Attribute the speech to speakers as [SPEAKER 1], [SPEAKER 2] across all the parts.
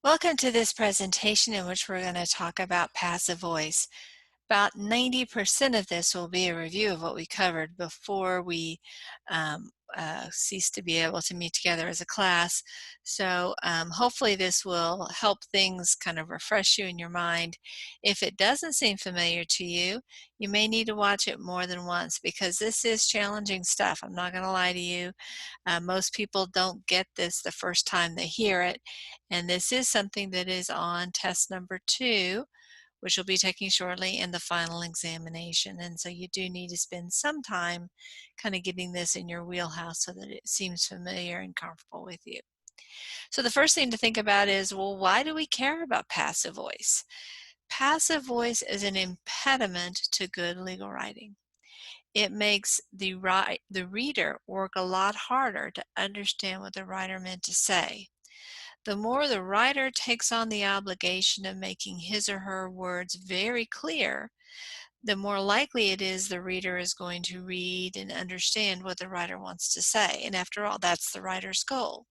[SPEAKER 1] Welcome to this presentation in which we're going to talk about passive voice. About 90% of this will be a review of what we covered before we cease to be able to meet together as a class. So hopefully this will help things kind of refresh you in your mind. If it doesn't seem familiar to you, you may need to watch it more than once because this is challenging stuff. I'm not going to lie to you. Most people don't get this the first time they hear it, and this is something that is on test number 2, which you'll be taking shortly, in the final examination. And so you do need to spend some time kind of getting this in your wheelhouse so that it seems familiar and comfortable with you. So the first thing to think about is, well, why do we care about passive voice? Passive voice is an impediment to good legal writing. It makes the reader work a lot harder to understand what the writer meant to say. The more the writer takes on the obligation of making his or her words very clear, the more likely it is the reader is going to read and understand what the writer wants to say. And after all, that's the writer's goal.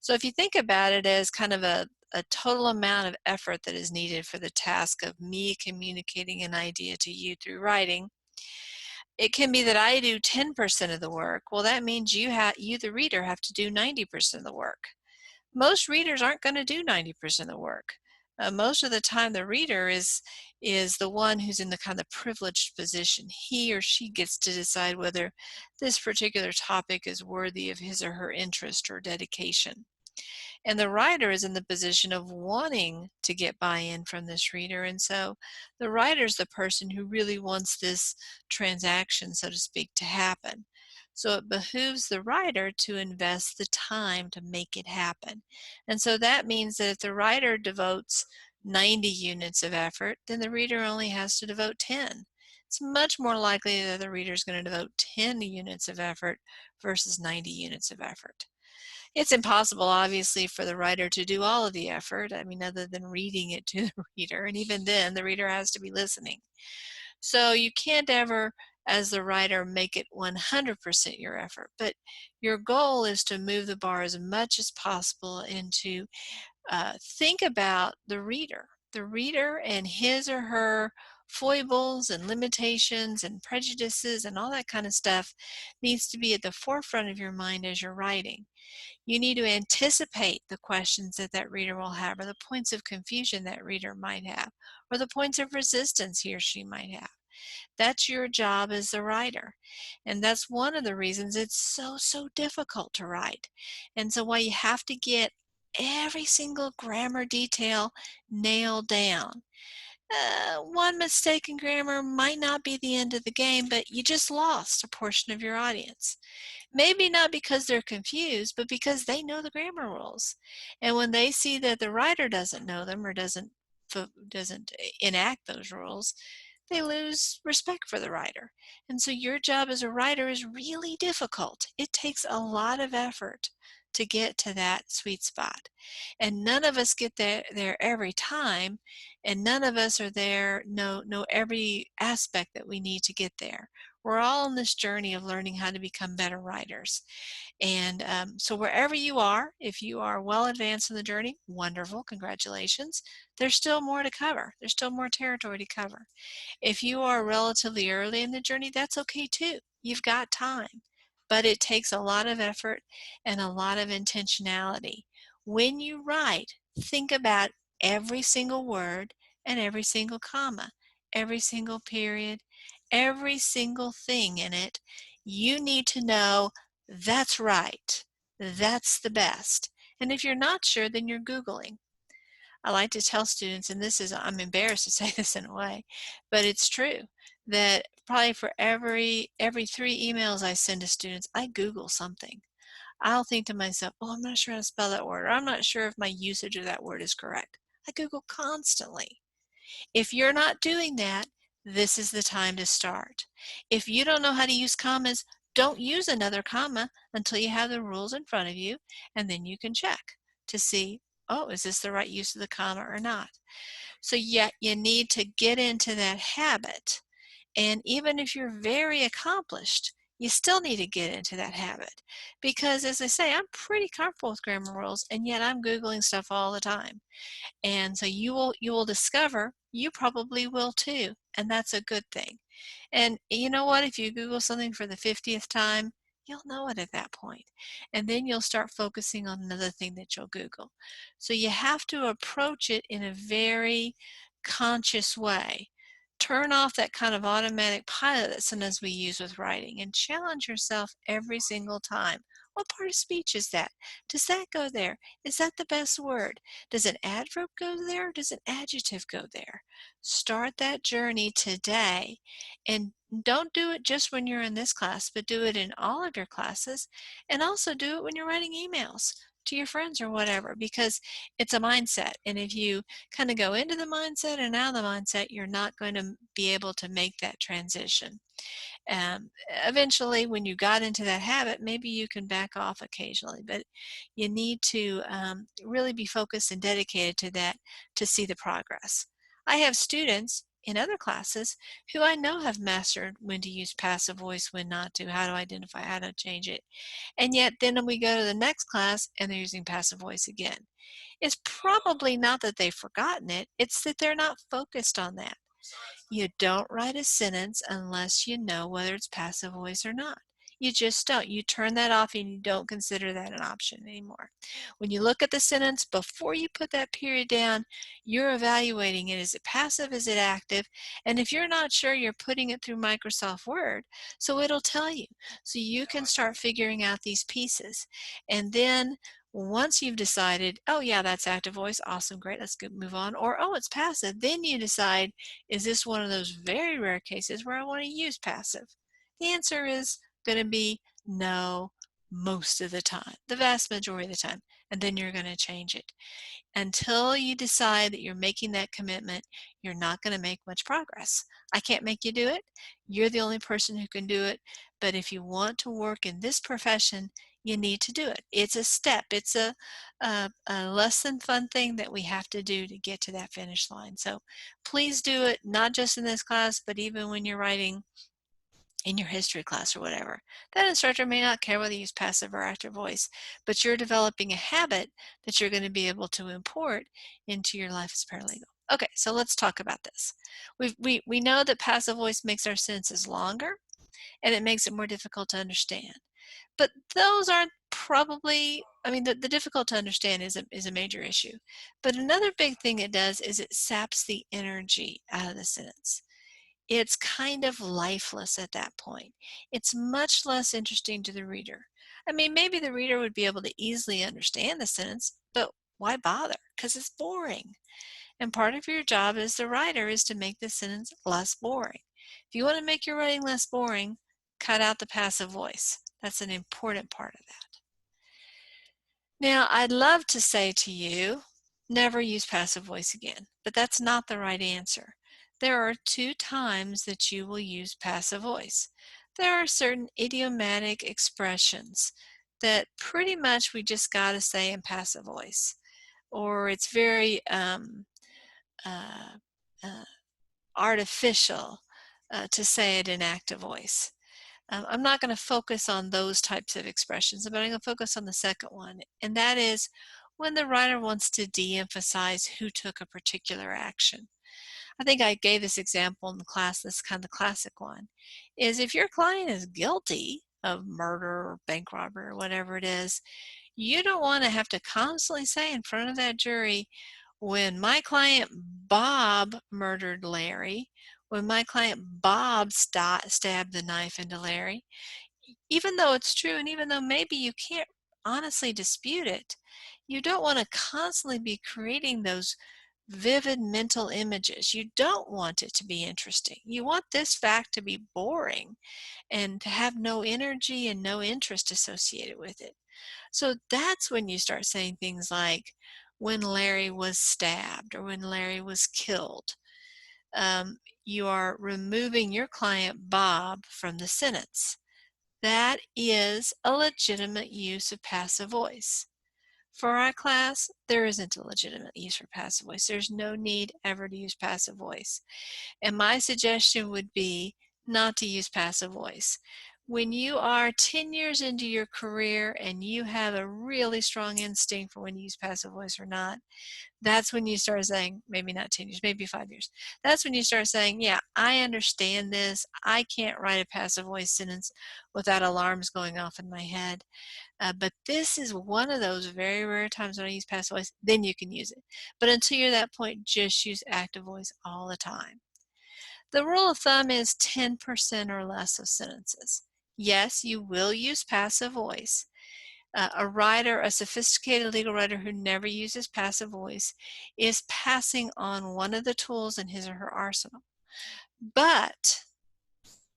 [SPEAKER 1] So if you think about it as kind of a total amount of effort that is needed for the task of me communicating an idea to you through writing, it can be that I do 10% of the work. Well, that means you, the reader, have to do 90% of the work. Most readers aren't going to do 90% of the work. Most of the time, the reader is the one who's in the kind of privileged position. He or she gets to decide whether this particular topic is worthy of his or her interest or dedication. And the writer is in the position of wanting to get buy-in from this reader. And so the writer is the person who really wants this transaction, so to speak, to happen. So it behooves the writer to invest the time to make it happen. And so that means that if the writer devotes 90 units of effort, then the reader only has to devote 10. It's much more likely that the reader is going to devote 10 units of effort versus 90 units of effort. It's impossible, obviously, for the writer to do all of the effort, I mean, other than reading it to the reader, and even then, the reader has to be listening. So you can't ever, as the writer, make it 100% your effort, but your goal is to move the bar as much as possible and to think about the reader and his or her foibles and limitations and prejudices and all that kind of stuff needs to be at the forefront of your mind as you're writing. You need to anticipate the questions that that reader will have, or the points of confusion that reader might have, or the points of resistance he or she might have. That's your job as the writer. And that's one of the reasons it's so difficult to write. And so why you have to get every single grammar detail nailed down. One mistake in grammar might not be the end of the game, but you just lost a portion of your audience. Maybe not because they're confused, but because they know the grammar rules. And when they see that the writer doesn't know them or doesn't enact those rules, they lose respect for the writer. And so your job as a writer is really difficult. It takes a lot of effort to get to that sweet spot. And none of us get there every time, and none of us are there, know every aspect that we need to get there. We're all on this journey of learning how to become better writers. And so wherever you are, if you are well advanced in the journey, wonderful, congratulations. There's still more to cover. There's still more territory to cover. If you are relatively early in the journey, that's okay too. You've got time. But it takes a lot of effort and a lot of intentionality. When you write, think about every single word and every single comma, every single period, every single thing in it. You need to know that's right. That's the best. And if you're not sure, then you're Googling. I like to tell students, and this is, I'm embarrassed to say this in a way, but it's true, that probably for every 3 emails I send to students, I Google something. I'll think to myself, oh, I'm not sure how to spell that word, or I'm not sure if my usage of that word is correct. I Google constantly. If you're not doing that, this is the time to start. If you don't know how to use commas, don't use another comma until you have the rules in front of you, and then you can check to see, oh, is this the right use of the comma or not? So yeah, you need to get into that habit. And even if you're very accomplished, you still need to get into that habit. Because as I say, I'm pretty comfortable with grammar rules, and yet I'm Googling stuff all the time. And so you will discover you probably will too, and that's a good thing. And you know what? If you Google something for the 50th time, you'll know it at that point. And then you'll start focusing on another thing that you'll Google. So you have to approach it in a very conscious way. Turn off that kind of automatic pilot that sometimes we use with writing and challenge yourself every single time. What part of speech is that? Does that go there? Is that the best word? Does an adverb go there? Does an adjective go there? Start that journey today, and don't do it just when you're in this class, but do it in all of your classes, and also do it when you're writing emails to your friends or whatever, because it's a mindset. And if you kind of go into the mindset and out of the mindset, you're not going to be able to make that transition. Um, Eventually, when you got into that habit, maybe you can back off occasionally, but you need to really be focused and dedicated to that to see the progress. I have students in other classes who I know have mastered when to use passive voice, when not to, how to identify, how to change it. And yet then we go to the next class and they're using passive voice again. It's probably not that they've forgotten it, it's that they're not focused on that. You don't write a sentence unless you know whether it's passive voice or not. You just don't. You turn that off and you don't consider that an option anymore. When you look at the sentence, before you put that period down, you're evaluating it. Is it passive? Is it active? And if you're not sure, you're putting it through Microsoft Word, so it'll tell you. So you can start figuring out these pieces. And then once you've decided, oh yeah, that's active voice, awesome, great, let's go move on. Or, oh, it's passive, then you decide, is this one of those very rare cases where I want to use passive? The answer is going to be no most of the time, the vast majority of the time, and then you're going to change it. Until you decide that you're making that commitment, you're not going to make much progress. I can't make you do it. You're the only person who can do it. But if you want to work in this profession, you need to do it. It's a step. It's a less than fun thing that we have to do to get to that finish line. So please do it, not just in this class, but even when you're writing in your history class or whatever. That instructor may not care whether you use passive or active voice, but you're developing a habit that you're going to be able to import into your life as paralegal. Okay, so let's talk about this. We know that passive voice makes our sentences longer and it makes it more difficult to understand. But those aren't probably, I mean, the difficult to understand is a major issue. But another big thing it does is it saps the energy out of the sentence. It's kind of lifeless at that point. It's much less interesting to the reader. I mean, maybe the reader would be able to easily understand the sentence, but why bother? Because it's boring. And part of your job as the writer is to make the sentence less boring. If you want to make your writing less boring, cut out the passive voice. That's an important part of that. Now, I'd love to say to you, never use passive voice again, but that's not the right answer. There are two times that you will use passive voice. There are certain idiomatic expressions that pretty much we just got to say in passive voice, or it's very uh, uh, artificial to say it in active voice. I'm not going to focus on those types of expressions, but I'm going to focus on the second one, and that is when the writer wants to de-emphasize who took a particular action. I think I gave this example in the class, this kind of the classic one, is if your client is guilty of murder or bank robbery or whatever it is, you don't want to have to constantly say in front of that jury, when my client Bob murdered Larry, when my client Bob stabbed the knife into Larry, even though it's true and even though maybe you can't honestly dispute it, you don't want to constantly be creating those vivid mental images. You don't want it to be interesting. You want this fact to be boring and to have no energy and no interest associated with it. So that's when you start saying things like, when Larry was stabbed or when Larry was killed. You are removing your client Bob from the sentence. That is a legitimate use of passive voice. For our class, there isn't a legitimate use for passive voice. There's no need ever to use passive voice. And my suggestion would be not to use passive voice. When you are 10 years into your career and you have a really strong instinct for when you use passive voice or not, that's when you start saying, maybe not 10 years, maybe 5 years. That's when you start saying, yeah, I understand this. I can't write a passive voice sentence without alarms going off in my head. But this is one of those very rare times when I use passive voice, then you can use it. But until you're at that point, just use active voice all the time. The rule of thumb is 10% or less of sentences. Yes, you will use passive voice. A writer, a sophisticated legal writer who never uses passive voice is passing on one of the tools in his or her arsenal. But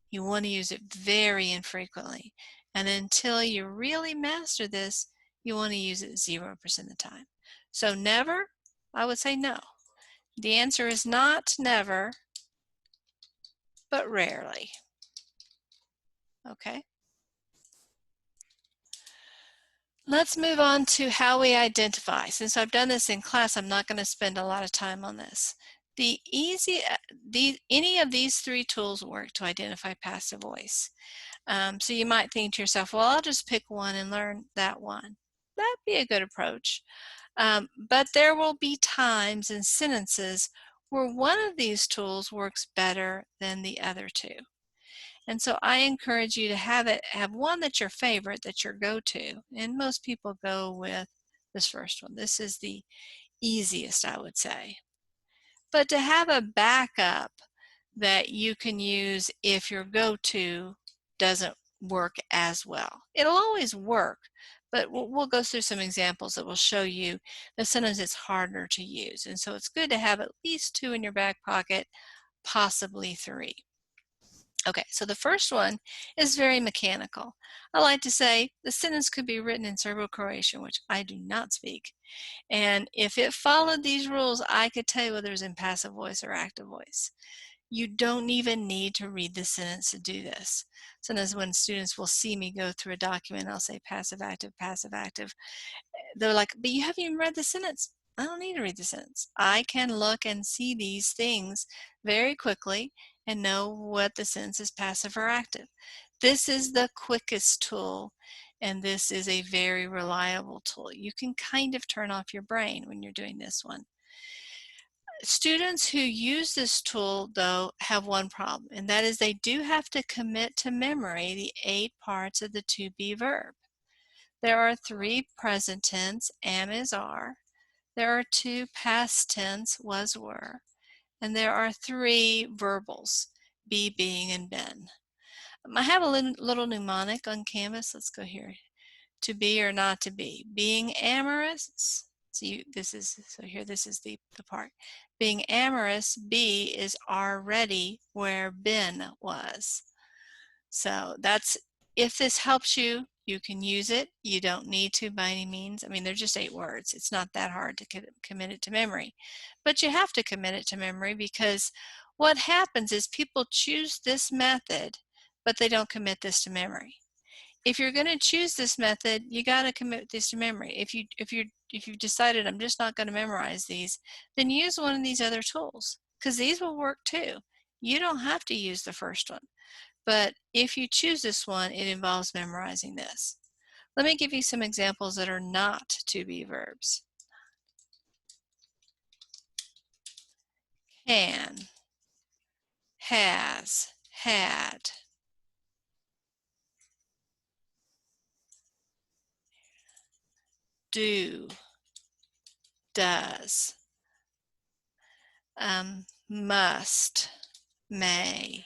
[SPEAKER 1] you want to use it very infrequently. And until you really master this, you want to use it 0% of the time. So never, I would say no. The answer is not never, but rarely. Okay? Let's move on to how we identify. Since I've done this in class, I'm not going to spend a lot of time on this. Any of these three tools work to identify passive voice. So you might think to yourself, well, I'll just pick one and learn that one. That'd be a good approach. But there will be times in sentences where one of these tools works better than the other two. And so I encourage you to have one that's your favorite, that's your go-to. And most people go with this first one. This is the easiest, I would say. But to have a backup that you can use if your go-to doesn't work as well. It'll always work, but we'll go through some examples that will show you that sometimes it's harder to use. And so it's good to have at least two in your back pocket, possibly three. Okay, so the first one is very mechanical. I like to say the sentence could be written in Serbo-Croatian, which I do not speak. And if it followed these rules, I could tell you whether it's in passive voice or active voice. You don't even need to read the sentence to do this. Sometimes when students will see me go through a document, I'll say passive, active, passive, active. They're like, but you haven't even read the sentence. I don't need to read the sentence. I can look and see these things very quickly and know what the sentence is passive or active. This is the quickest tool, and this is a very reliable tool. You can kind of turn off your brain when you're doing this one. Students who use this tool, though, have one problem, and that is they do have to commit to memory the 8 parts of the to be verb. There are 3 present tense, am, is, are. There are 2 past tense, was, were. And there are 3 verbals, be, being, and been. I have a little mnemonic on Canvas. Let's go here. To be or not to be. Being amorous. So this is the part. Being amorous, be is already where been was. So that's, if this helps you, you can use it. You don't need to by any means. I mean, they're just 8 words. It's not that hard to commit it to memory. But you have to commit it to memory because what happens is people choose this method, but they don't commit this to memory. If you're going to choose this method, you got to commit this to memory. If you've decided I'm just not going to memorize these, then use one of these other tools because these will work too. You don't have to use the first one. But if you choose this one, it involves memorizing this. Let me give you some examples that are not to be verbs. Can, has, had. Do, does. Must, may.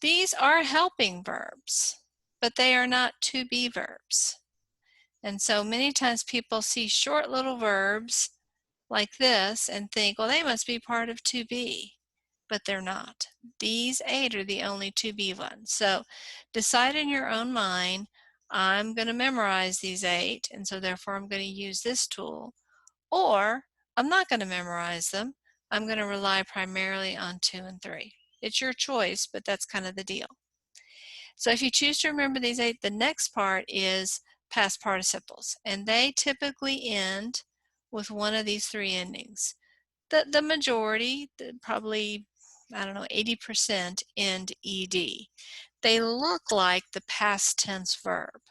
[SPEAKER 1] These are helping verbs, but they are not to be verbs. And so many times people see short little verbs like this and think, well, they must be part of to be, but they're not. These 8 are the only to be ones. So decide in your own mind, I'm going to memorize these 8, and so therefore I'm going to use this tool, or I'm not going to memorize them. I'm going to rely primarily on 2 and 3. It's your choice, but that's kind of the deal. So if you choose to remember these 8, the next part is past participles, and they typically end with one of these 3 endings. The majority, probably I don't know, 80% end ed. They look like the past tense verb.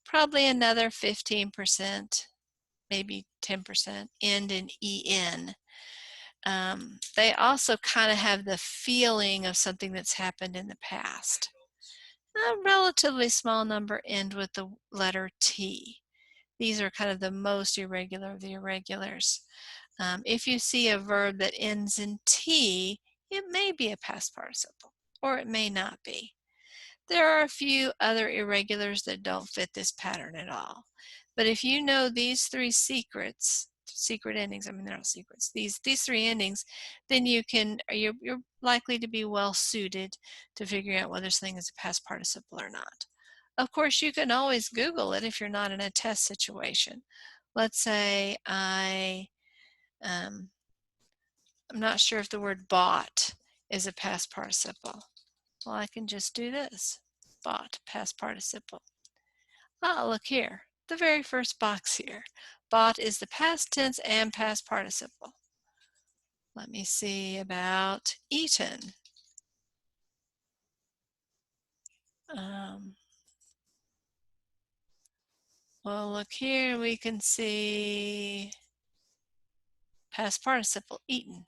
[SPEAKER 1] Probably another 15%, maybe 10% end in en. They also kind of have the feeling of something that's happened in the past. A relatively small number end with the letter T. These are kind of the most irregular of the irregulars. If you see a verb that ends in T, it may be a past participle, or it may not be. There are a few other irregulars that don't fit this pattern at all. But if you know these three secret endings, I mean they're not secrets, these three endings, then you're likely to be well suited to figuring out whether something is a past participle or not. Of course, you can always Google it if you're not in a test situation. Let's say I'm not sure if the word bought is a past participle. Well, I can just do this. Bought, past participle. Ah, look here, the very first box here. Bought is the past tense and past participle. Let me see about eaten. Well, look here, we can see past participle, eaten.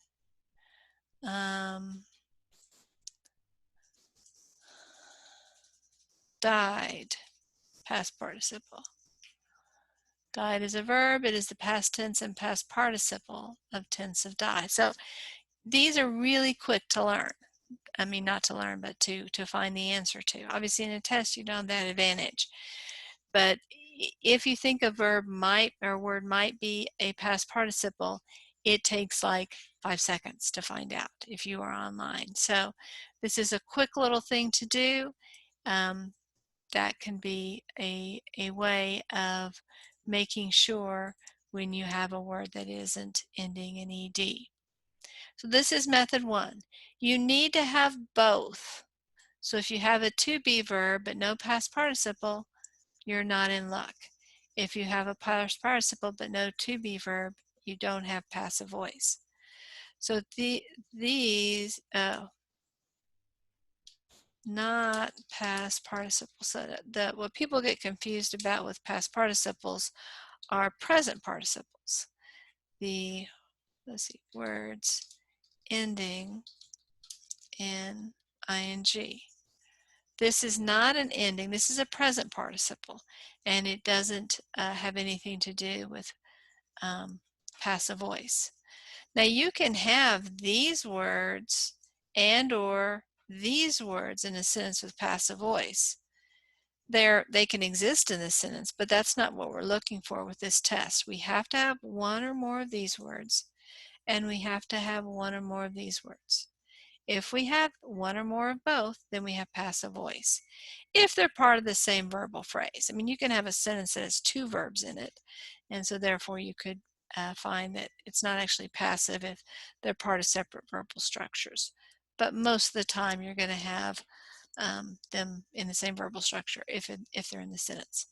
[SPEAKER 1] Died, past participle. Died is a verb. It is the past tense and past participle of tense of die. So these are really quick to learn. I mean, not to learn, but to find the answer to. Obviously, in a test, you don't have that advantage. But if you think a verb might or word might be a past participle, it takes like 5 seconds to find out if you are online. So this is a quick little thing to do. That can be a way of making sure when you have a word that isn't ending in ed. So this is method 1. You need to have both. So if you have a to be verb but no past participle, you're not in luck. If you have a past participle but no to be verb, you don't have passive voice. So these, not past participles. So what people get confused about with past participles are present participles. Let's see, words ending in ing. This is not an ending. This is a present participle, and it doesn't have anything to do with passive voice. Now you can have these words and or these words in a sentence with passive voice. They can exist in this sentence, but that's not what we're looking for with this test. We have to have one or more of these words, and we have to have one or more of these words. If we have one or more of both, then we have passive voice. If they're part of the same verbal phrase. I mean, you can have a sentence that has two verbs in it, and so therefore you could find that it's not actually passive if they're part of separate verbal structures. But most of the time you're going to have them in the same verbal structure if they're in the sentence.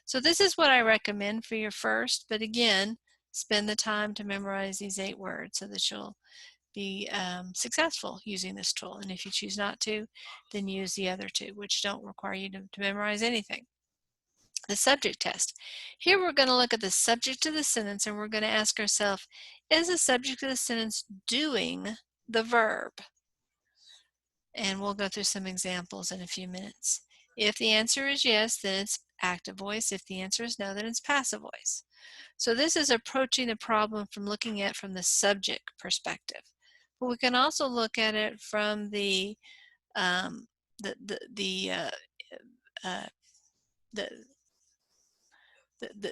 [SPEAKER 1] So this is what I recommend for your first, but again, spend the time to memorize these 8 words so that you'll be successful using this tool. And if you choose not to, then use the other 2, which don't require you to memorize anything. The subject test. Here we're going to look at the subject of the sentence, and we're going to ask ourselves, is the subject of the sentence doing the verb? And we'll go through some examples in a few minutes. If the answer is yes, then it's active voice. If the answer is no, then it's passive voice. So this is approaching the problem from looking at it from the subject perspective. But we can also look at it from the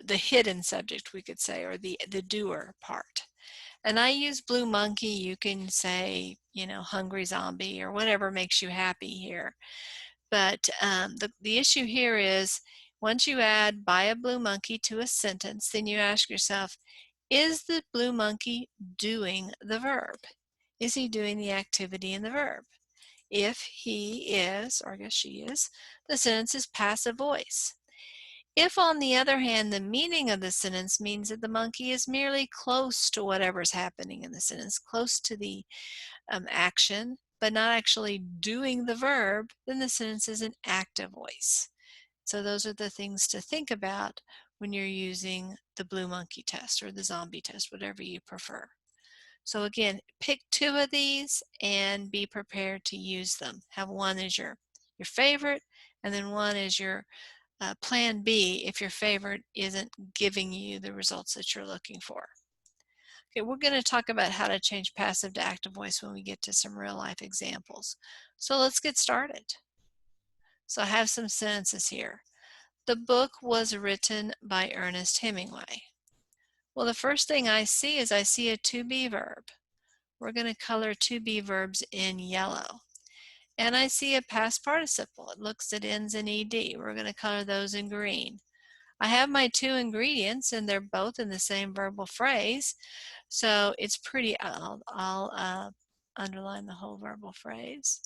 [SPEAKER 1] hidden subject, we could say, or the doer part. And I use blue monkey. You can say, you know, hungry zombie or whatever makes you happy here. But the issue here is once you add by a blue monkey to a sentence, then you ask yourself, is the blue monkey doing the verb? Is he doing the activity in the verb? If he is, or I guess she is, the sentence is passive voice. If, on the other hand, the meaning of the sentence means that the monkey is merely close to whatever's happening in the sentence, close to the action, but not actually doing the verb, then the sentence is an active voice. So those are the things to think about when you're using the blue monkey test or the zombie test, whatever you prefer. So again, pick 2 of these and be prepared to use them. Have one as your favorite, and then one as your plan B if your favorite isn't giving you the results that you're looking for. Okay, we're going to talk about how to change passive to active voice when we get to some real life examples. So let's get started. So I have some sentences here. The book was written by Ernest Hemingway. Well, the first thing I see is I see a to be verb. We're going to color to be verbs in yellow. And I see a past participle. It ends in ed. We're going to color those in green. I have my 2 ingredients and they're both in the same verbal phrase. So it's pretty, I'll underline the whole verbal phrase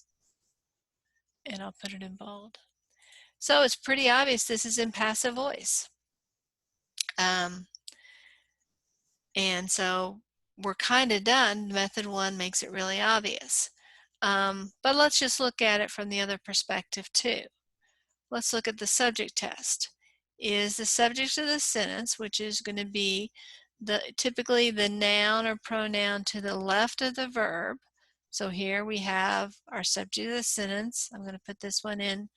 [SPEAKER 1] and I'll put it in bold. So it's pretty obvious this is in passive voice. And so we're kind of done. Method 1 makes it really obvious. But let's just look at it from the other perspective too. Let's look at the subject test. Is the subject of the sentence, which is going to be typically the noun or pronoun to the left of the verb. So here we have our subject of the sentence. I'm going to put this one in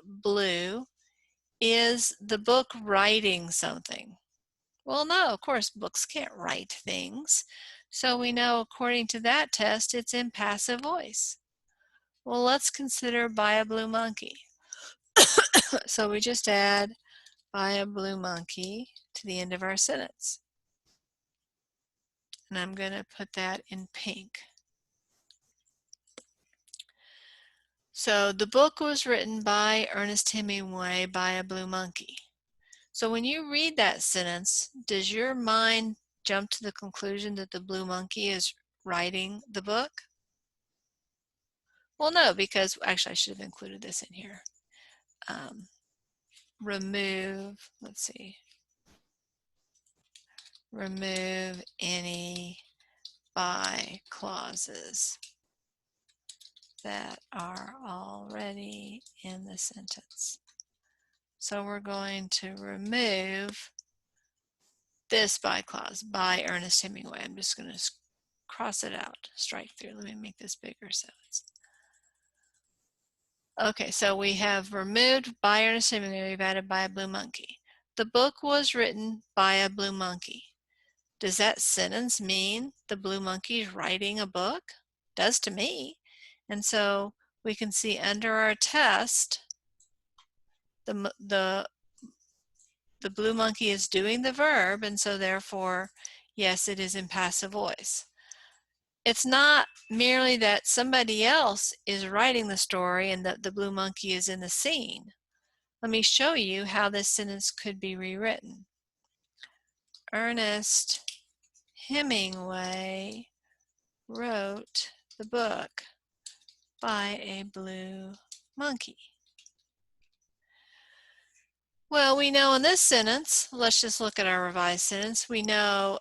[SPEAKER 1] blue. Is the book writing something? Well, no, of course, books can't write things. So we know according to that test, it's in passive voice. Well, let's consider by a blue monkey. So we just add by a blue monkey to the end of our sentence. And I'm going to put that in pink. So the book was written by Ernest Hemingway by a blue monkey. So when you read that sentence, does your mind jump to the conclusion that the blue monkey is writing the book? Well, no, because actually I should have included this in here. Remove any by clauses that are already in the sentence. So we're going to remove this by clause, by Ernest Hemingway. I'm just going to cross it out, strike through. Let me make this bigger so it's... Okay, so we have removed by Ernest Hemingway, we've added by a blue monkey. The book was written by a blue monkey. Does that sentence mean the blue monkey is writing a book? Does to me. And so we can see under our test, the blue monkey is doing the verb, and so therefore, yes, it is in passive voice. It's not merely that somebody else is writing the story and that the blue monkey is in the scene. Let me show you how this sentence could be rewritten. Ernest Hemingway wrote the book by a blue monkey. Well, we know in this sentence, let's just look at our revised sentence. We know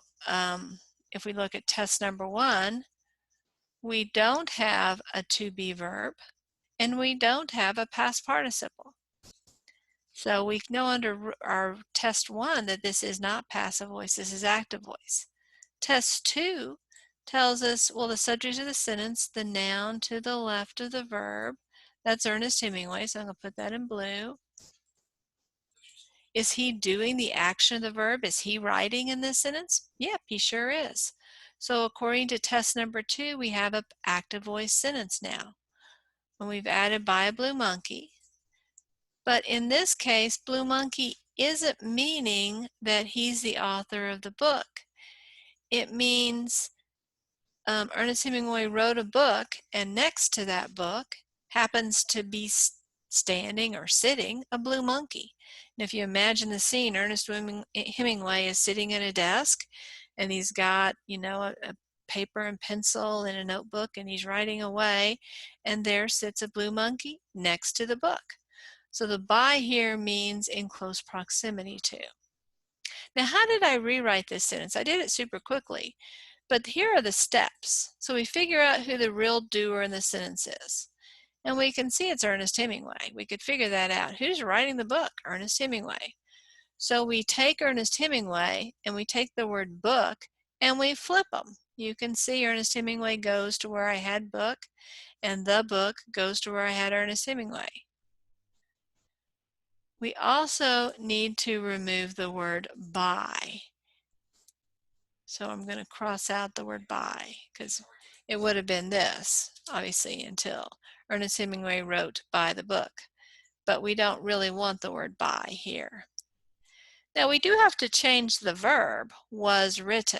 [SPEAKER 1] if we look at test number 1, we don't have a to be verb and we don't have a past participle. So we know under our test 1 that this is not passive voice, this is active voice. Test 2 tells us, well, the subject of the sentence, the noun to the left of the verb, that's Ernest Hemingway, so I'm going to put that in blue. Is he doing the action of the verb? Is he writing in this sentence? Yep, he sure is. So according to test number 2, we have an active voice sentence now. And we've added by a blue monkey. But in this case, blue monkey isn't meaning that he's the author of the book. It means Ernest Hemingway wrote a book, and next to that book happens to be standing or sitting a blue monkey. And if you imagine the scene, Ernest Hemingway is sitting at a desk, and he's got, you know, a paper and pencil and a notebook, and he's writing away, and there sits a blue monkey next to the book. So the by here means in close proximity to. Now, how did I rewrite this sentence? I did it super quickly But here are the steps. So we figure out who the real doer in the sentence is. And we can see it's Ernest Hemingway. We could figure that out. Who's writing the book? Ernest Hemingway. So we take Ernest Hemingway and we take the word book and we flip them. You can see Ernest Hemingway goes to where I had book, and the book goes to where I had Ernest Hemingway. We also need to remove the word by. So I'm going to cross out the word by because it would have been this, obviously, until Ernest Hemingway wrote by the book. But we don't really want the word by here. Now we do have to change the verb was written.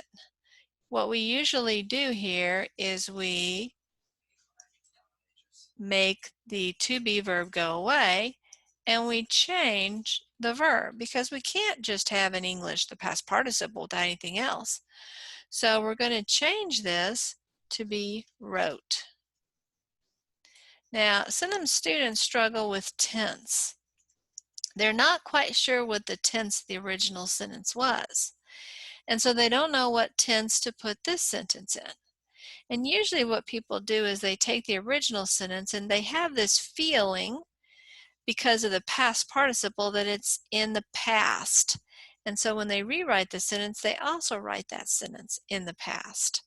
[SPEAKER 1] What we usually do here is we make the to be verb go away and we change the verb because we can't just have in English the past participle without anything else. So we're going to change this to be wrote. Now, sometimes students struggle with tense. They're not quite sure what the tense the original sentence was. And so they don't know what tense to put this sentence in. And usually what people do is they take the original sentence and they have this feeling because of the past participle that it's in the past. And so when they rewrite the sentence, they also write that sentence in the past.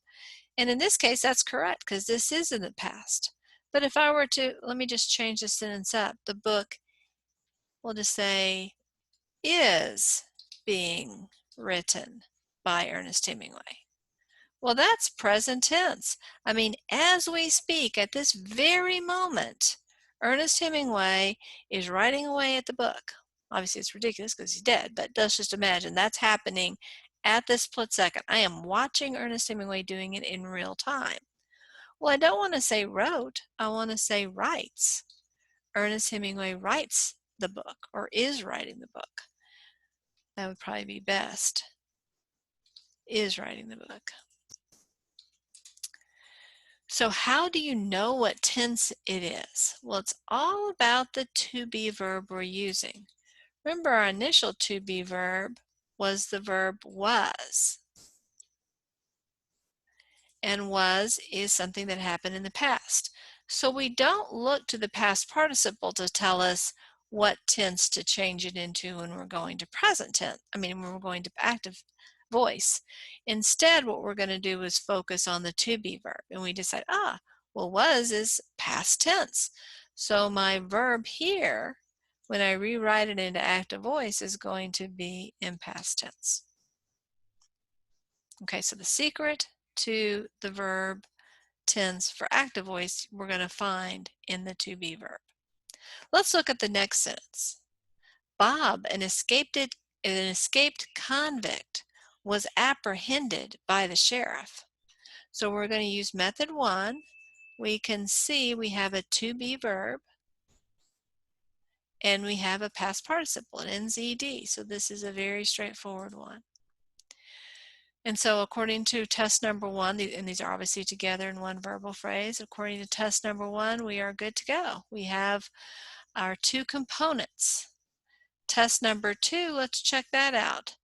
[SPEAKER 1] And in this case, that's correct because this is in the past. But if I were to, let me just change the sentence up. The book, we'll just say, is being written by Ernest Hemingway. Well, that's present tense. I mean, as we speak at this very moment, Ernest Hemingway is writing away at the book. Obviously, it's ridiculous because he's dead, but let's just imagine that's happening at this split second. I am watching Ernest Hemingway doing it in real time. Well, I don't want to say wrote. I want to say writes. Ernest Hemingway writes the book or is writing the book. That would probably be best. Is writing the book. So how do you know what tense it is? Well, it's all about the to be verb we're using. Remember, our initial to be verb was the verb was. And was is something that happened in the past. So we don't look to the past participle to tell us what tense to change it into when we're going to present tense. When we're going to active voice. Instead, what we're going to do is focus on the to be verb. And we decide, well, was is past tense. So my verb here, when I rewrite it into active voice, is going to be in past tense. Okay, so the secret to the verb tense for active voice we're going to find in the to be verb. Let's look at the next sentence. Bob, an escaped convict, was apprehended by the sheriff. So we're going to use method 1. We can see we have a to be verb and we have a past participle. It ends ed. So this is a very straightforward one. And so according to test number 1, and these are obviously together in one verbal phrase, according to test number 1, we are good to go. We have our 2 components. Test number 2, let's check that out.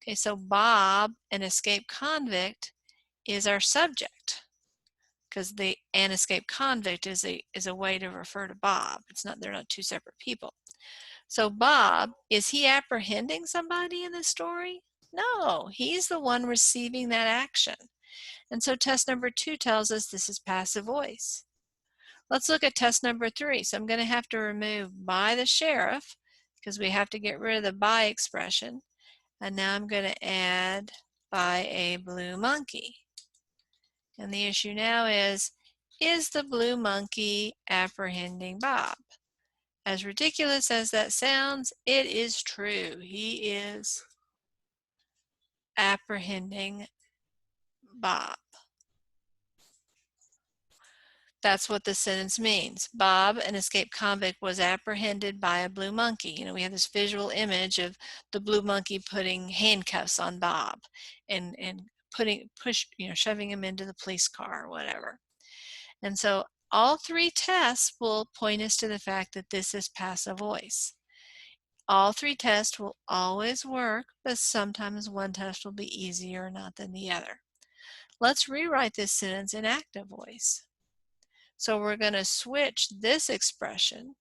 [SPEAKER 1] Okay, so Bob, an escaped convict, is our subject because an escaped convict is a way to refer to Bob. They're not 2 separate people. So Bob, is he apprehending somebody in this story? No, he's the one receiving that action. And so test number 2 tells us this is passive voice. Let's look at test number 3. So I'm going to have to remove by the sheriff because we have to get rid of the by expression. And now I'm going to add by a blue monkey. And the issue now is the blue monkey apprehending Bob? As ridiculous as that sounds, it is true. He is apprehending Bob. That's what the sentence means. Bob, an escaped convict, was apprehended by a blue monkey. We have this visual image of the blue monkey putting handcuffs on Bob and shoving him into the police car or whatever. And so all 3 tests will point us to the fact that this is passive voice. All 3 tests will always work, but sometimes one test will be easier or not than the other. Let's rewrite this sentence in active voice. So we're going to switch this expression,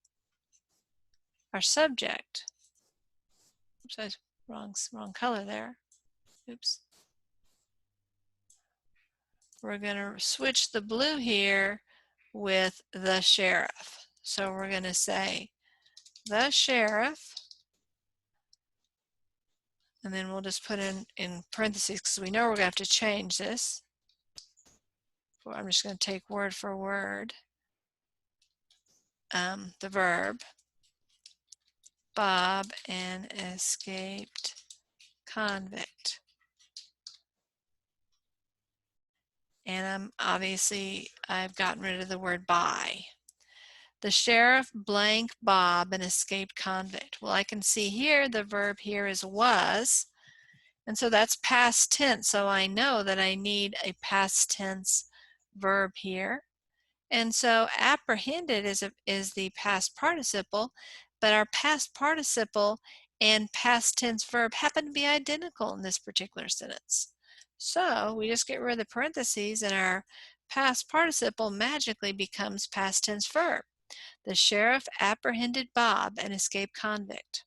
[SPEAKER 1] our subject. Oops, that's wrong color there. Oops. We're going to switch the blue here with the sheriff. So we're going to say the sheriff, and then we'll just put in parentheses because we know we're going to have to change this. I'm just going to take word for word the verb, Bob, an escaped convict. And I've gotten rid of the word by. The sheriff blank Bob, an escaped convict. Well, I can see here the verb here is was, and so that's past tense. So I know that I need a past tense verb here. And so apprehended is the past participle, but our past participle and past tense verb happen to be identical in this particular sentence. So we just get rid of the parentheses and our past participle magically becomes past tense verb. The sheriff apprehended Bob, an escaped convict.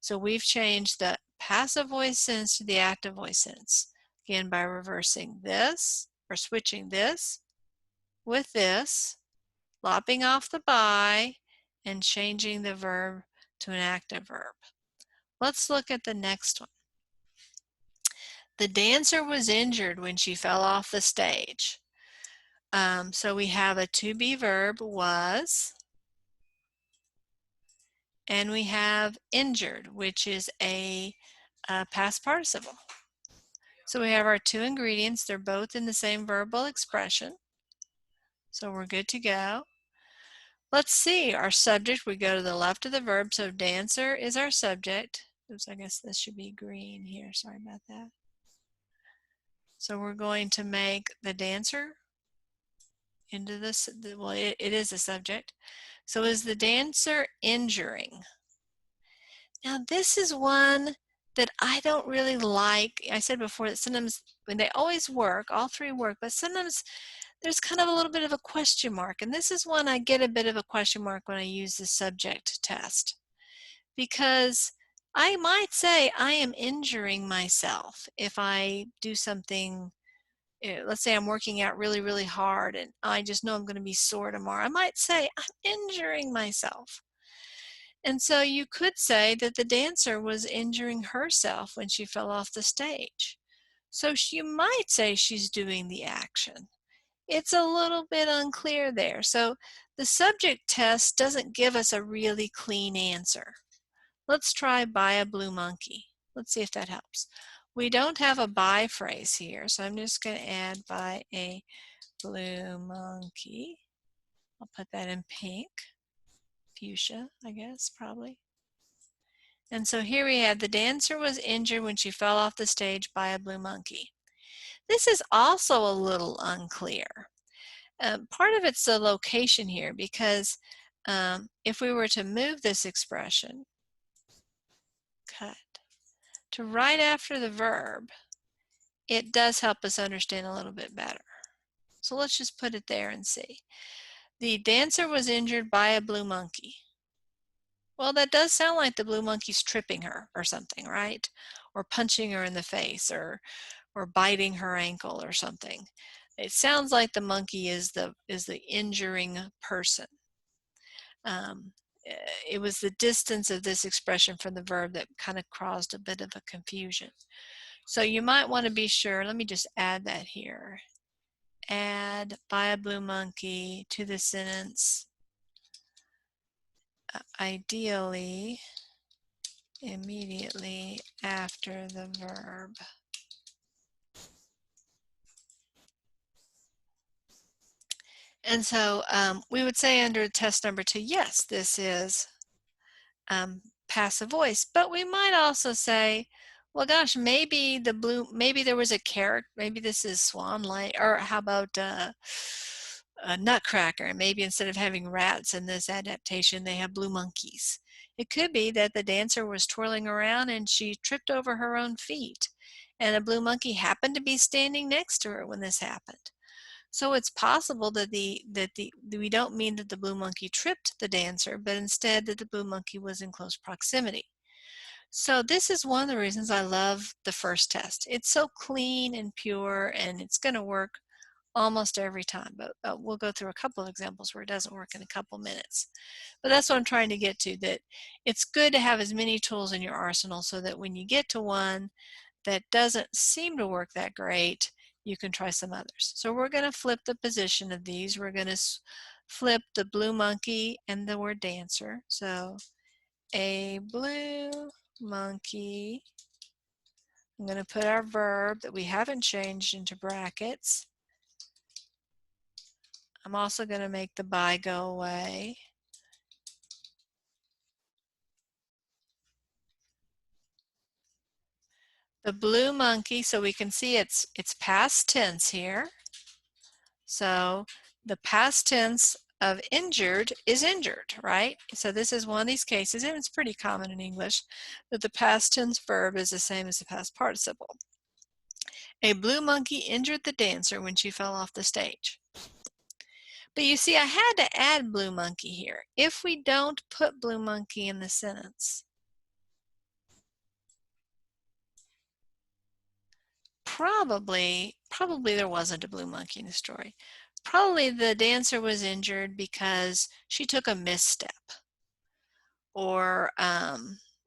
[SPEAKER 1] So we've changed the passive voice sentence to the active voice sentence. Again, by reversing this, or switching this with this, lopping off the by, and changing the verb to an active verb. Let's look at the next one. The dancer was injured when she fell off the stage. So we have a to be verb, was, and we have injured, which is a past participle. So we have our two ingredients. They're both in the same verbal expression. So we're good to go. Let's see, our subject, we go to the left of the verb, so dancer is our subject. Oops, I guess this should be green here, sorry about that. So we're going to make the dancer into this, well, it is a subject. So is the dancer injuring? Now this is one that I don't really like. I said before that sometimes, when they always work, all three work, but sometimes there's kind of a little bit of a question mark. And this is one I get a bit of a question mark when I use the subject test. Because I might say I am injuring myself if I do something. Let's say I'm working out really, really hard and I just know I'm going to be sore tomorrow. I might say I'm injuring myself. And so you could say that the dancer was injuring herself when she fell off the stage. So you might say she's doing the action. It's a little bit unclear there. So the subject test doesn't give us a really clean answer. Let's try buy a blue monkey. Let's see if that helps. We don't have a buy phrase here, so I'm just going to add buy a blue monkey. I'll put that in pink. Fuchsia, I guess, probably. And so here we have the dancer was injured when she fell off the stage by a blue monkey. This is also a little unclear. Part of it's the location here, because if we were to move this expression, cut, to right after the verb, it does help us understand a little bit better. So let's just put it there and see. The dancer was injured by a blue monkey. Well, that does sound like the blue monkey's tripping her or something, right? Or punching her in the face, or biting her ankle or something. It sounds like the monkey is the injuring person. It was the distance of this expression from the verb that kind of caused a bit of a confusion. So you might want to be sure. Let me just add that here. Add by a blue monkey to the sentence, ideally immediately after the verb. And so we would say under test number 2, yes, this is passive voice. But we might also say, well, gosh, maybe there was a character, maybe this is Swan Lake, or how about a Nutcracker? Maybe instead of having rats in this adaptation, they have blue monkeys. It could be that the dancer was twirling around and she tripped over her own feet. and a blue monkey happened to be standing next to her when this happened. So it's possible that we don't mean that the blue monkey tripped the dancer, but instead that the blue monkey was in close proximity. So this is one of the reasons I love the first test. It's so clean and pure, and it's going to work almost every time, but we'll go through a couple of examples where it doesn't work in a couple minutes. But that's what I'm trying to get to, that it's good to have as many tools in your arsenal so that when you get to one that doesn't seem to work that great, you can try some others. So we're going to flip the position of these. We're going to flip the blue monkey and the word dancer. So a blue monkey. I'm going to put our verb that we haven't changed into brackets. I'm also going to make the by go away. The blue monkey, so we can see it's past tense here. So the past tense of injured is injured, right? So this is one of these cases, and it's pretty common in English, that the past tense verb is the same as the past participle. A blue monkey injured the dancer when she fell off the stage. But you see, I had to add blue monkey here. If we don't put blue monkey in the sentence, probably there wasn't a blue monkey in the story. Probably the dancer was injured because she took a misstep, or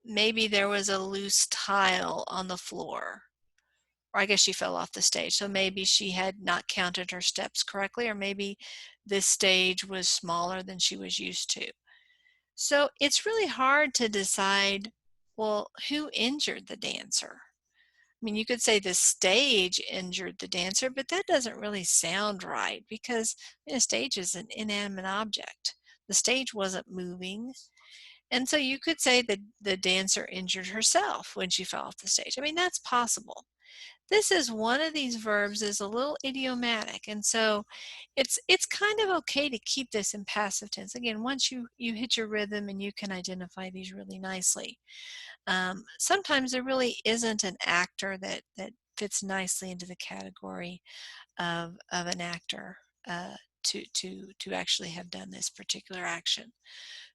[SPEAKER 1] maybe there was a loose tile on the floor, or I guess she fell off the stage. So maybe she had not counted her steps correctly, or maybe this stage was smaller than she was used to. So it's really hard to decide, well, who injured the dancer? I mean, you could say the stage injured the dancer, but that doesn't really sound right because a stage is an inanimate object. The stage wasn't moving. And so you could say that the dancer injured herself when she fell off the stage. I mean, that's possible. This is one of these verbs is a little idiomatic, and so it's kind of okay to keep this in passive tense. Again, once you hit your rhythm and you can identify these really nicely. Sometimes there really isn't an actor that fits nicely into the category of an actor to actually have done this particular action.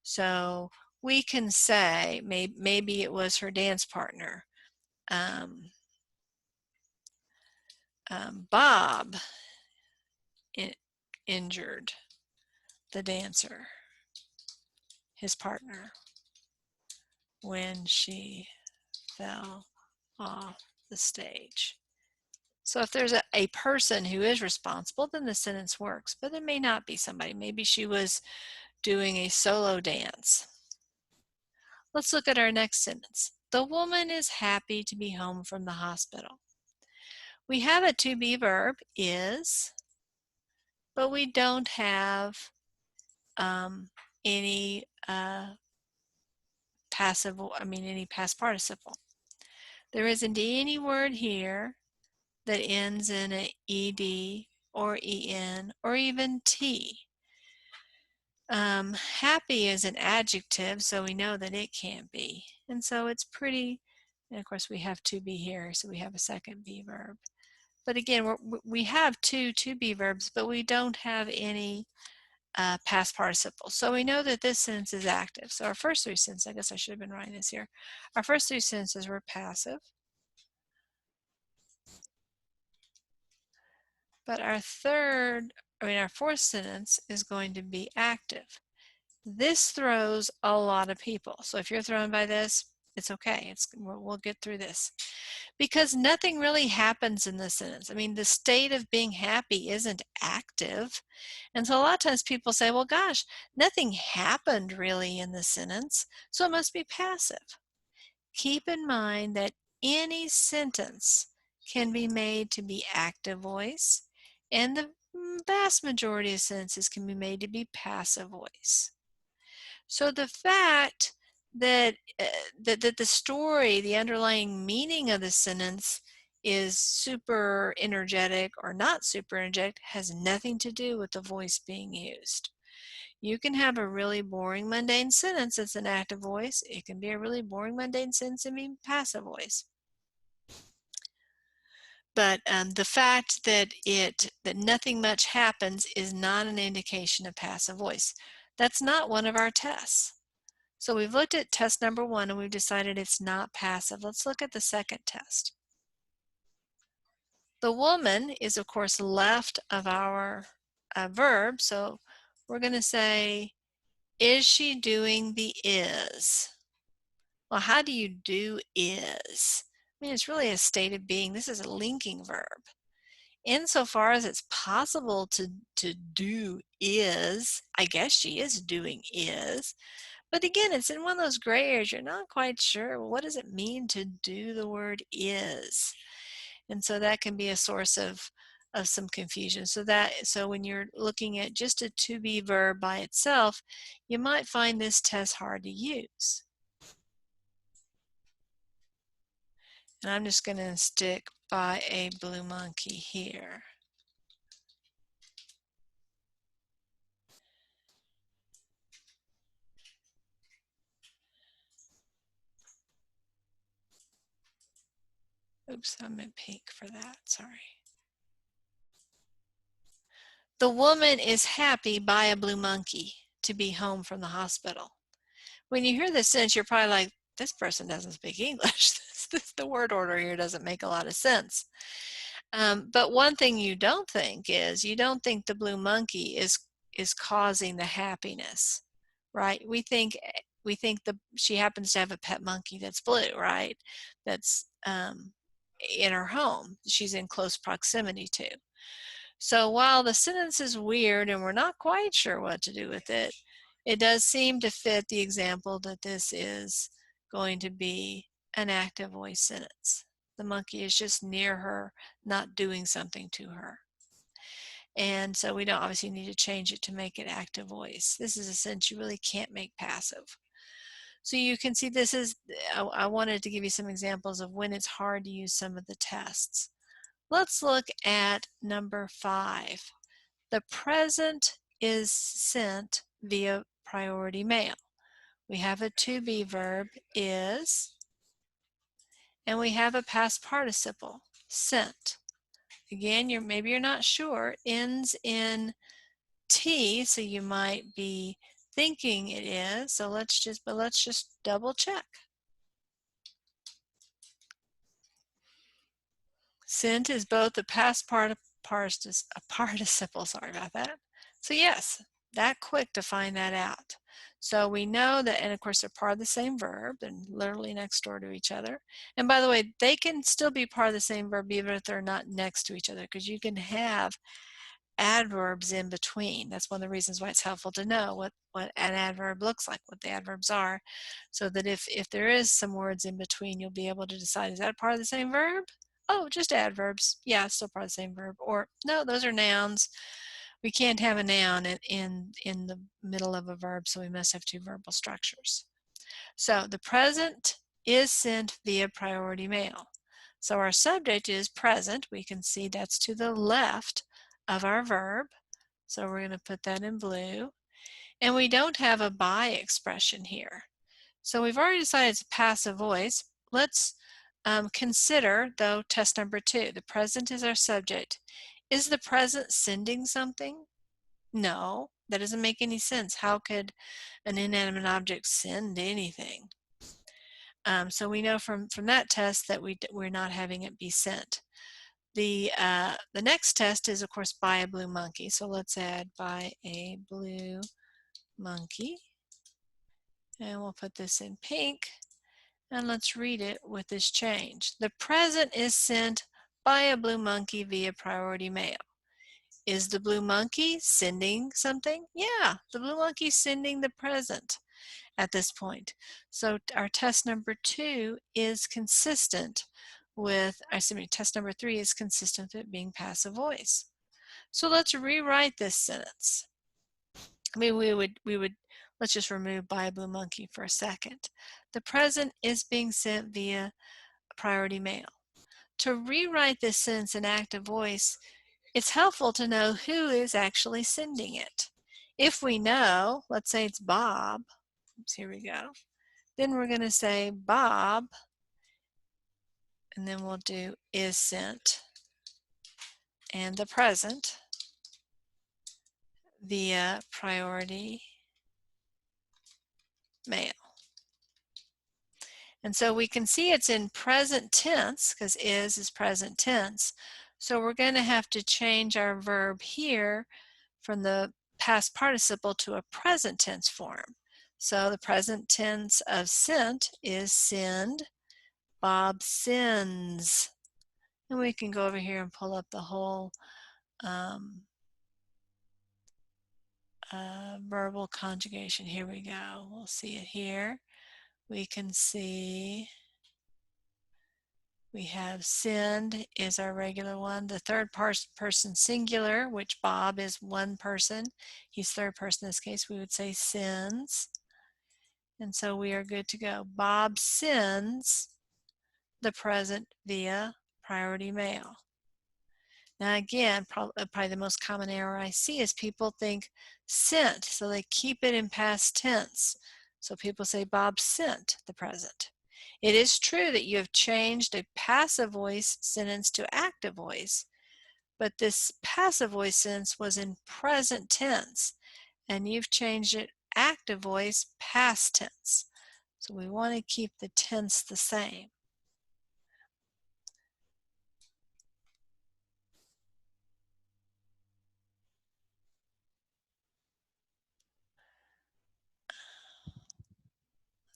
[SPEAKER 1] So we can say maybe it was her dance partner. Bob injured the dancer, his partner, when she fell off the stage. So if there's a person who is responsible, then the sentence works, but it may not be somebody. Maybe she was doing a solo dance. Let's look at our next sentence. The woman is happy to be home from the hospital. We have a to be verb, is, but we don't have any any past participle. There isn't any word here that ends in an ed or en or even t. Happy is an adjective, so we know that it can't be. And so it's pretty, and of course we have to be here, so we have a second be verb. But again, we have two to be verbs, but we don't have any past participles. So we know that this sentence is active. So our first three sentences, I guess I should have been writing this here. Our first three sentences were passive. But our fourth sentence is going to be active. This throws a lot of people. So if you're thrown by this, it's okay. We'll get through this. Because nothing really happens in this sentence. I mean, the state of being happy isn't active. And so a lot of times people say, well, gosh, nothing happened really in the sentence, so it must be passive. Keep in mind that any sentence can be made to be active voice, and the vast majority of sentences can be made to be passive voice. So the fact that that the story, the underlying meaning of the sentence is super energetic or not super energetic has nothing to do with the voice being used. You can have a really boring, mundane sentence that's an active voice. It can be a really boring, mundane sentence and be passive voice. But the fact that nothing much happens is not an indication of passive voice. That's not one of our tests. So we've looked at test number 1 and we've decided it's not passive. Let's look at the second test. The woman is, of course, left of our verb, so we're going to say, is she doing the is? Well, how do you do is? I mean, it's really a state of being. This is a linking verb. Insofar as it's possible to do is, I guess she is doing is. But again, it's in one of those gray areas. You're not quite sure, well, what does it mean to do the word is? And so that can be a source of some confusion. So when you're looking at just a to be verb by itself, you might find this test hard to use. And I'm just going to stick by a blue monkey here. Oops, I'm in pink for that, sorry. The woman is happy by a blue monkey to be home from the hospital. When you hear this sentence, you're probably like, this person doesn't speak English. The word order here doesn't make a lot of sense. But one thing you don't think is, you don't think the blue monkey is causing the happiness, right? We think she happens to have a pet monkey that's blue, right? That's in her home, she's in close proximity to. So while the sentence is weird and we're not quite sure what to do with it, it does seem to fit the example that this is going to be an active voice sentence. The monkey is just near her, not doing something to her. And so we don't obviously need to change it to make it active voice. This is a sentence you really can't make passive. So you can see this is, I wanted to give you some examples of when it's hard to use some of the tests. Let's look at number 5. The present is sent via priority mail. We have a to be verb is, and we have a past participle, sent. Again, maybe you're not sure, ends in T, so you might be thinking it is. So let's just double check. Sent is both a past participle, sorry about that. So yes, that quick to find that out. So we know that, and of course they're part of the same verb, they're literally next door to each other. And by the way, they can still be part of the same verb even if they're not next to each other, because you can have adverbs in between. That's one of the reasons why it's helpful to know what an adverb looks like, what the adverbs are, so that if there is some words in between, you'll be able to decide, is that part of the same verb? Oh, just adverbs. Yeah, it's still part of the same verb. Or no, those are nouns. We can't have a noun in the middle of a verb, so we must have two verbal structures. So the present is sent via priority mail. So our subject is present. We can see that's to the left of our verb. So we're going to put that in blue. And we don't have a by expression here. So we've already decided it's a passive voice. Let's consider, though, test number 2. The present is our subject. Is the present sending something? No, that doesn't make any sense. How could an inanimate object send anything? So we know from that test that we're not having it be sent. The next test is, of course, by a blue monkey. So let's add by a blue monkey. And we'll put this in pink. And let's read it with this change. The present is sent by a blue monkey via priority mail. Is the blue monkey sending something? Yeah, the blue monkey is sending the present at this point. So our test number 2 is consistent with, test number 3 is consistent with it being passive voice. So let's rewrite this sentence. I mean, we would, let's just remove by a blue monkey for a second. The present is being sent via priority mail. To rewrite this sentence in active voice, it's helpful to know who is actually sending it. If we know, let's say it's Bob, oops, here we go, then we're going to say Bob, and then we'll do is sent. and the present via priority mail. And so we can see it's in present tense because is present tense. So we're going to have to change our verb here from the past participle to a present tense form. So the present tense of sent is send. Bob sends. And we can go over here and pull up the whole verbal conjugation. Here we go. We'll see it here. We can see we have send is our regular one. The third person singular, which Bob is one person. He's third person in this case. We would say sends. And so we are good to go. Bob sends the present via priority mail. Now again, probably the most common error I see is people think sent, so they keep it in past tense. So people say Bob sent the present. It is true that you have changed a passive voice sentence to active voice, but this passive voice sentence was in present tense, and you've changed it active voice past tense. So we want to keep the tense the same.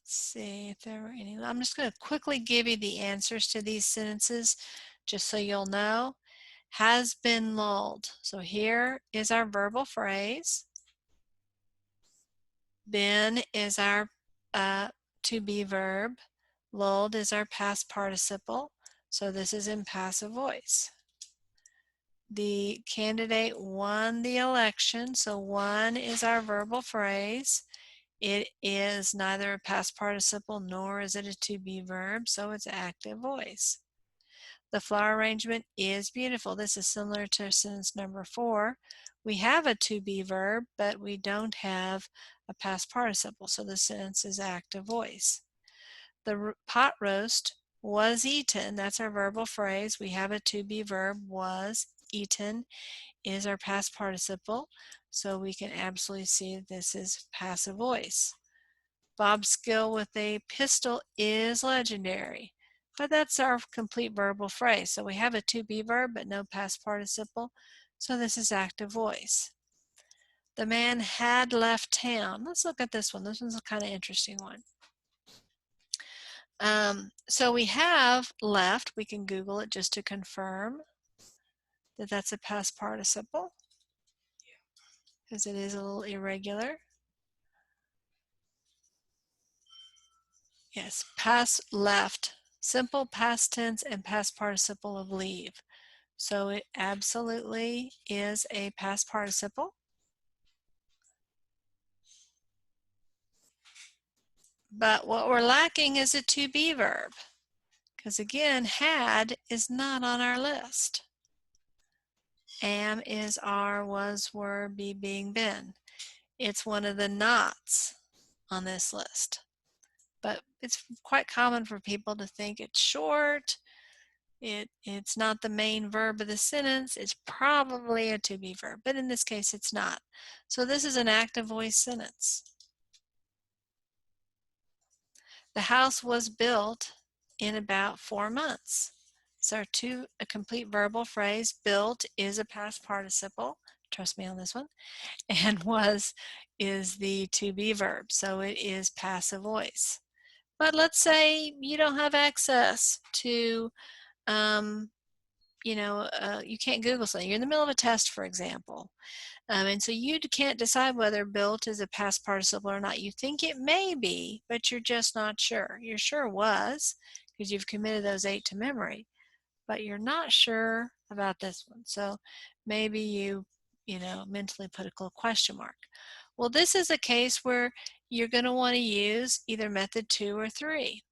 [SPEAKER 1] Let's see if there were any. I'm just going to quickly give you the answers to these sentences just so you'll know. Has been lulled. So here is our verbal phrase. Been is our to be verb. Lulled is our past participle. So this is in passive voice. The candidate won the election. So won is our verbal phrase. It is neither a past participle nor is it a to be verb, so it's active voice. The flower arrangement is beautiful. This is similar to sentence number 4. We have a to be verb, but we don't have a past participle, so the sentence is active voice. The pot roast was eaten. That's our verbal phrase. We have a to be verb, was eaten is our past participle, so we can absolutely see this is passive voice. Bob's skill with a pistol is legendary, but that's our complete verbal phrase. So we have a to be verb, but no past participle, so this is active voice. The man had left town. Let's look at this one. This one's a kind of interesting one. So we have left. We can Google it just to confirm that that's a past participle because it is a little irregular. Yes, past left, simple past tense and past participle of leave. So it absolutely is a past participle. But what we're lacking is a to be verb, because again, had is not on our list. Am is, are, was, were, be, being, been. It's one of the nots on this list. But it's quite common for people to think it's short, it's not the main verb of the sentence, it's probably a to be verb, but in this case it's not. So this is an active voice sentence. The house was built in about 4 months. So a complete verbal phrase. Built is a past participle, trust me on this one, and was is the to be verb, so it is passive voice. But let's say you don't have access to you can't Google something. You're in the middle of a test, for example. And so you can't decide whether built is a past participle or not. You think it may be, but you're just not sure. You're sure was because you've committed those 8 to memory, but you're not sure about this one. So maybe you mentally put a little question mark. Well, this is a case where you're going to want to use either method 2 or 3.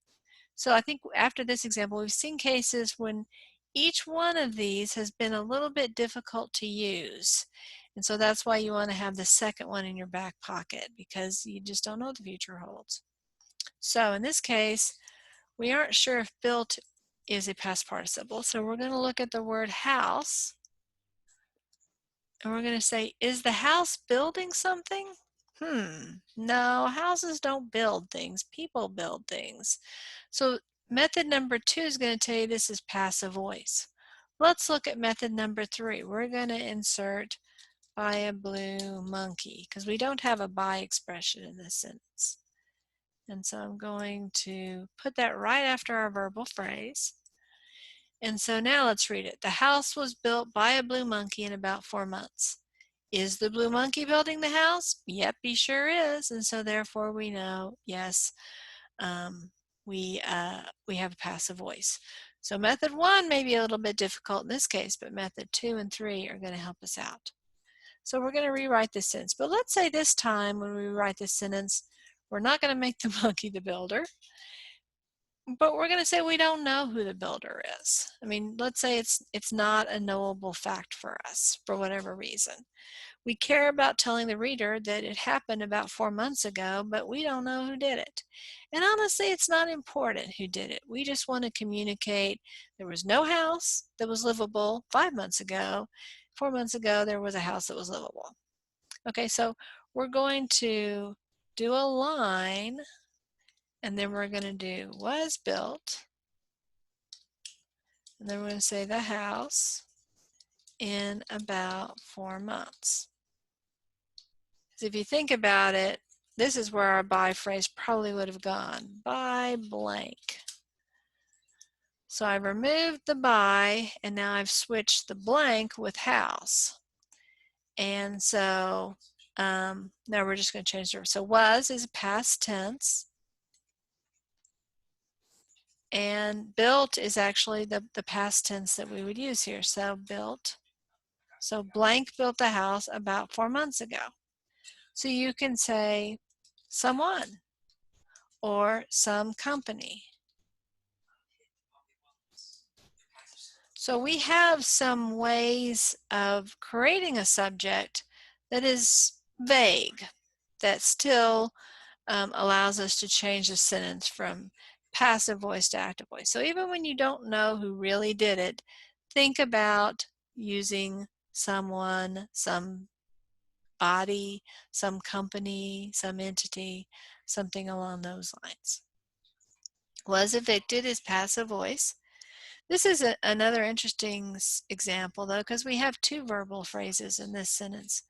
[SPEAKER 1] So I think after this example, we've seen cases when each one of these has been a little bit difficult to use. And so that's why you want to have the second one in your back pocket, because you just don't know what the future holds. So in this case, we aren't sure if built is a past participle. So we're going to look at the word house. And we're going to say, is the house building something? No, houses don't build things. People build things. So method number 2 is going to tell you this is passive voice. Let's look at method number 3. We're going to insert by a blue monkey because we don't have a by expression in this sentence. And so I'm going to put that right after our verbal phrase. And so now let's read it. The house was built by a blue monkey in about 4 months. Is the blue monkey building the house? Yep, he sure is. And so therefore we know, yes, we have a passive voice. So method 1 may be a little bit difficult in this case, but method 2 and 3 are going to help us out. So we're going to rewrite this sentence. But let's say this time when we write this sentence, we're not going to make the monkey the builder, but we're going to say we don't know who the builder is. I mean, let's say it's not a knowable fact for us for whatever reason. We care about telling the reader that it happened about 4 months ago, but we don't know who did it. And honestly, it's not important who did it. We just want to communicate there was no house that was livable 5 months ago. 4 months ago, there was a house that was livable. Okay, so we're going to do a line, and then we're going to do was built, and then we're going to say the house in about 4 months. Because if you think about it, this is where our by phrase probably would have gone, by blank. So I've removed the by, and now I've switched the blank with house. And so now we're just going to change it. So was is past tense, and built is actually the past tense that we would use here. So built. So blank built the house about 4 months ago. So you can say someone or some company. So we have some ways of creating a subject that is vague, that still allows us to change the sentence from passive voice to active voice. So even when you don't know who really did it, think about using someone, some body, some company, some entity, something along those lines. Was evicted is passive voice. This is another interesting example, though, because we have 2 verbal phrases in this sentence.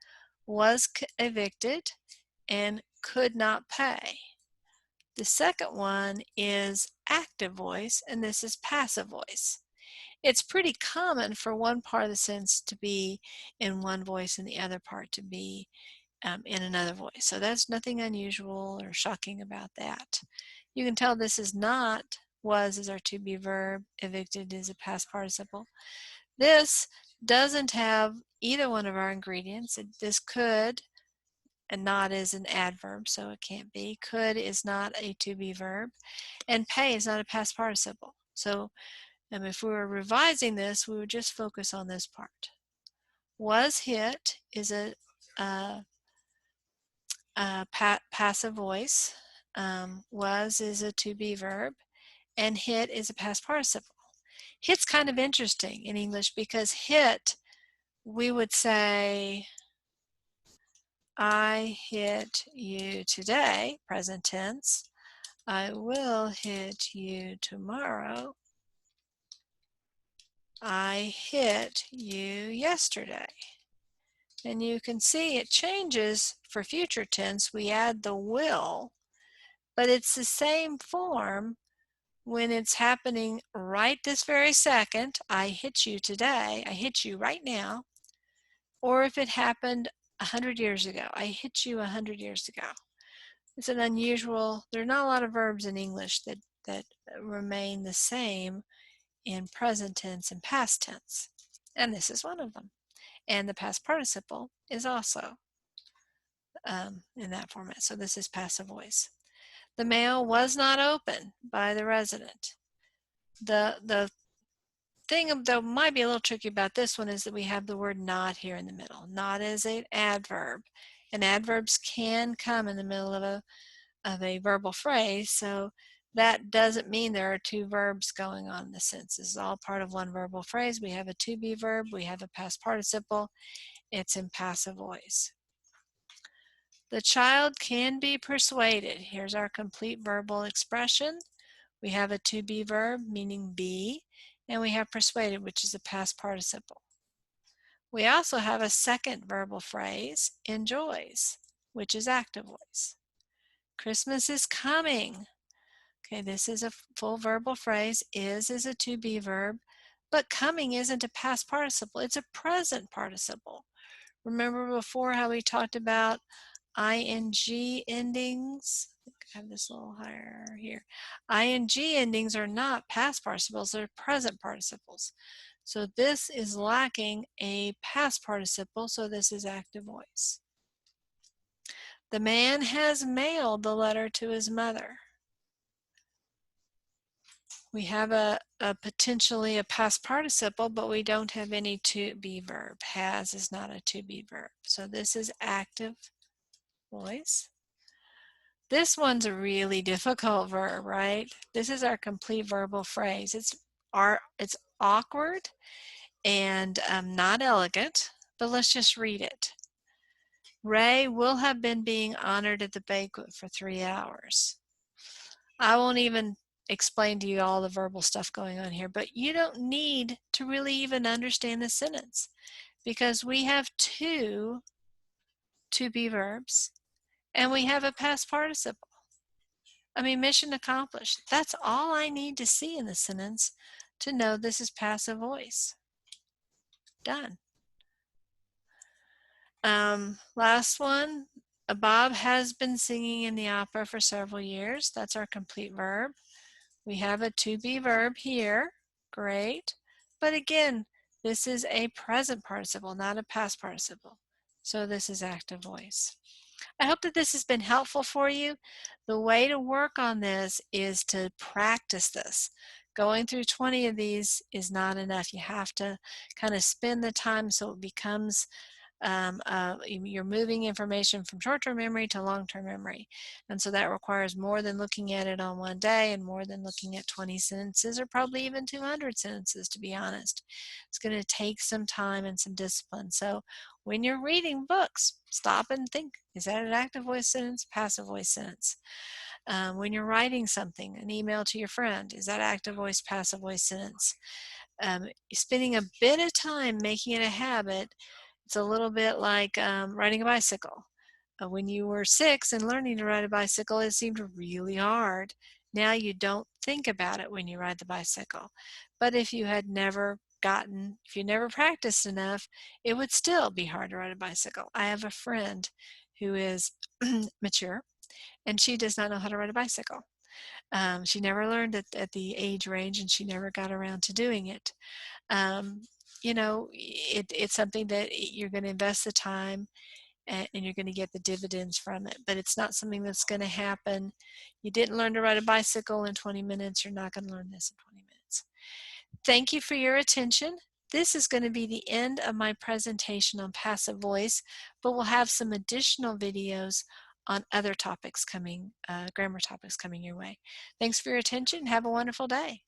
[SPEAKER 1] Was evicted and could not pay. The second one is active voice, and this is passive voice. It's pretty common for one part of the sentence to be in one voice and the other part to be in another voice. So that's nothing unusual or shocking about that. You can tell this is not was is our to be verb, evicted is a past participle. This doesn't have either one of our ingredients. This could, and not is an adverb, so it can't be. Could is not a to be verb, and pay is not a past participle. So if we were revising this, we would just focus on this part. Was hit is a passive voice. Was is a to be verb, and hit is a past participle. Hit's kind of interesting in English because hit, we would say, I hit you today, present tense. I will hit you tomorrow. I hit you yesterday. And you can see it changes for future tense. We add the will, but it's the same form when it's happening right this very second. I hit you today. I hit you right now. Or if it happened 100 years ago. I hit you 100 years ago. It's an unusual, there are not a lot of verbs in English that remain the same in present tense and past tense. And this is one of them. And the past participle is also in that format. So this is passive voice. The mail was not opened by the resident. The thing that might be a little tricky about this one is that we have the word not here in the middle. Not is an adverb, and adverbs can come in the middle of a verbal phrase. So that doesn't mean there are two verbs going on in the sentence. This is all part of one verbal phrase. We have a to be verb, we have a past participle. It's in passive voice. The child can be persuaded. Here's our complete verbal expression. We have a to be verb, meaning be, and we have persuaded, which is a past participle. We also have a second verbal phrase, enjoys, which is active voice. Christmas is coming. Okay, this is a full verbal phrase. Is a to be verb, but coming isn't a past participle. It's a present participle. Remember before how we talked about ing endings? I have this a little higher here. Ing endings are not past participles, they're present participles. So this is lacking a past participle, so this is active voice. The man has mailed the letter to his mother. We have a potentially a past participle, but we don't have any to be verb. Has is not a to be verb. So this is active voice. This one's a really difficult verb, right? This is our complete verbal phrase. It's awkward and not elegant, but let's just read it. Ray will have been being honored at the banquet for 3 hours. I won't even explain to you all the verbal stuff going on here, but you don't need to really even understand the sentence because we have two to be verbs and we have a past participle. I mean, mission accomplished. That's all I need to see in the sentence to know this is passive voice. Done. Last one. Bob has been singing in the opera for several years. That's our complete verb. We have a to be verb here. Great. But again, this is a present participle, not a past participle. So this is active voice. I hope that this has been helpful for you. The way to work on this is to practice this. Going through 20 of these is not enough. You have to kind of spend the time so it becomes you're moving information from short-term memory to long-term memory. And so that requires more than looking at it on one day and more than looking at 20 sentences or probably even 200 sentences, to be honest. It's going to take some time and some discipline. So when you're reading books, stop and think, is that an active voice sentence, passive voice sentence? When you're writing something, an email to your friend, is that active voice, passive voice sentence? Spending a bit of time making it a habit. It's a little bit like riding a bicycle. When you were 6 and learning to ride a bicycle, it seemed really hard. Now you don't think about it when you ride the bicycle. But if you never practiced enough, it would still be hard to ride a bicycle. I have a friend who is mature, and she does not know how to ride a bicycle. She never learned at the age range, and she never got around to doing it. You know, it's something that you're going to invest the time and you're going to get the dividends from it, but it's not something that's going to happen. You didn't learn to ride a bicycle in 20 minutes. You're not going to learn this in 20 minutes. Thank you for your attention. This is going to be the end of my presentation on passive voice, but we'll have some additional videos on other topics coming, grammar topics coming your way. Thanks for your attention. Have a wonderful day.